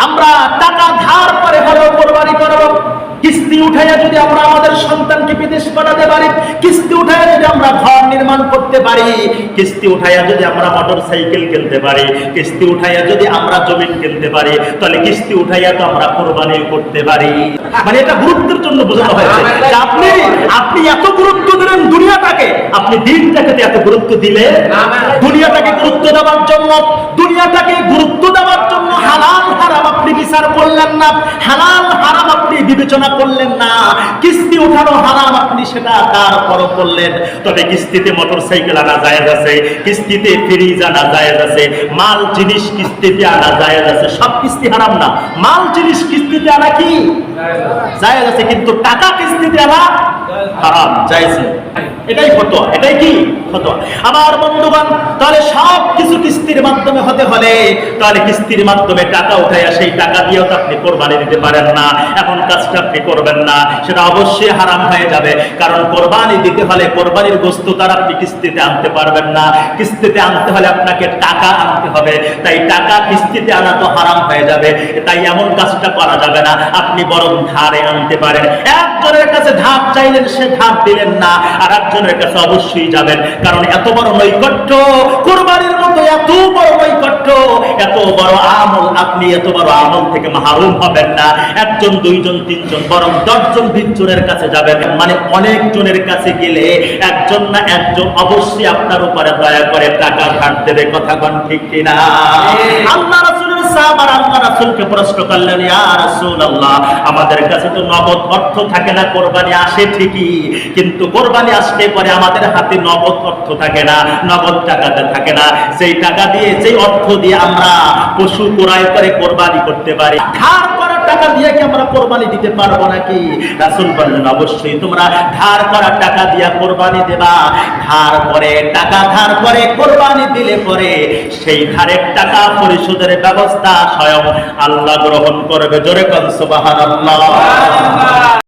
আমরা টাকা ধার করে হলেও কোরবানি করব। কিস্তি উঠাইয়া যদি আমরা আমাদের সন্তানকে বিদেশ পাঠাতে পারি, কিস্তি উঠাইয়া যদি আমরা ঘর নির্মাণ করতে পারি, কিস্তি উঠাইয়া যদি আমরা মোটর সাইকেল কিনতে পারি, কিস্তি উঠাইয়া যদি আমরা জমি কিনতে পারি, তাহলে কিস্তি উঠাইয়া তো আমরা কোরবানি করতে পারি। মানে এটা গুরুত্বের জন্য বোঝানো হয়েছে যে আপনি এত গুরুত্ব দিলেন দুনিয়াটাকে, আপনি দিনটাকে এত গুরুত্ব দিলে, দুনিয়াটাকে গুরুত্ব দেওয়ার জন্য, দুনিয়াটাকে গুরুত্ব দেওয়ার জন্য হালাল হারাম আপনি বিচার করলেন না, হালাল হারাম আপনি বিবেচনা করলেন না, কিস্তি উঠানো হারাম আপনি সেটা তারপর করলেন। তবে কিস্তিতে মোটরসাইকেল আনা জায়েজ আছে, কিস্তিতে ফ্রিজ আনা জায়েজ আছে, মাল জিনিস কিস্তিতে আনা জায়েজ আছে। সব কিস্তি হারাম না, মাল জিনিস কিস্তিতে আনা কি জায়েজ আছে, কিন্তু টাকা কিস্তিতে আনা হারাম, জায়েজ না। এটাই ফতোয়া, এটাই কি ফতোয়া। আমার বন্ধুগণ, তাহলে সব কিছু কিস্তির মাধ্যমে হতে হলে তাহলে কিস্তির মাধ্যমে টাকা উঠাইয়া সেই টাকা দিয়েও তো আপনি কোরবানি দিতে পারেন না। এখন কাজটা আপনি করবেন না, সেটা অবশ্যই হারাম হয়ে যাবে। কারণ কোরবানি দিতে হলে কোরবানির বস্তু তার আপনি কিস্তিতে আনতে পারবেন না, কিস্তিতে আনতে হলে আপনাকে টাকা আনতে হবে। তাই টাকা কিস্তিতে আনা তো হারাম হয়ে যাবে, তাই এমন কাজটা করা যাবে না। আপনি বরং ধারে আনতে পারেন। একজনের কাছে ধার চাইলেন, সে ধার দিলেন না, আর একজনের কাছে অবশ্যই যাবেন। কারণ এত বড় নৈকট্য, কোরবানির মতো এত বড় নৈকট্য, এত বড় আমল, আপনি এত বড় আমল থেকে মাহরুম হবেন না। একজন, দুইজন, তিনজন, বরং 10 জন 20 জনের কাছে যাবেন। মানে অনেক জনের কাছে গেলে একজন না একজন অবশ্যই আপনার উপরে দয়া করে টাকা ধার দেবে। কথা কোন ঠিক কিনা? আল্লাহ রাসূলের সাহাবারা আল্লাহ রাসূলকে প্রশ্ন করলেন, ইয়া রাসূলুল্লাহ, আমাদের কাছে তো নগদ অর্থ থাকে না, কোরবানি আসে ঠিকই, কিন্তু কোরবানি আসলে পরে আমাদের হাতে নগদ অর্থ থাকে না, নগদ টাকাটা থাকে না। সেই টাকা দিয়ে, সেই অর্থ দিয়ে আমরা পশু ক্রয় করে কোরবানি করতে পারি। ধার করা টাকা দিয়ে কি আমরা কোরবানি দিতে পারবো নাকি? রাসূল বললেন, অবশ্যই তোমরা ধার করা টাকা দিয়ে কোরবানি দেবা। ধার করে, টাকা ধার করে কোরবানি দিলে পরে সেই ধারের টাকা পরিশোধের ব্যবস্থা স্বয়ং আল্লাহ গ্রহণ করবে। জোরে কোন সুবহানাল্লাহ।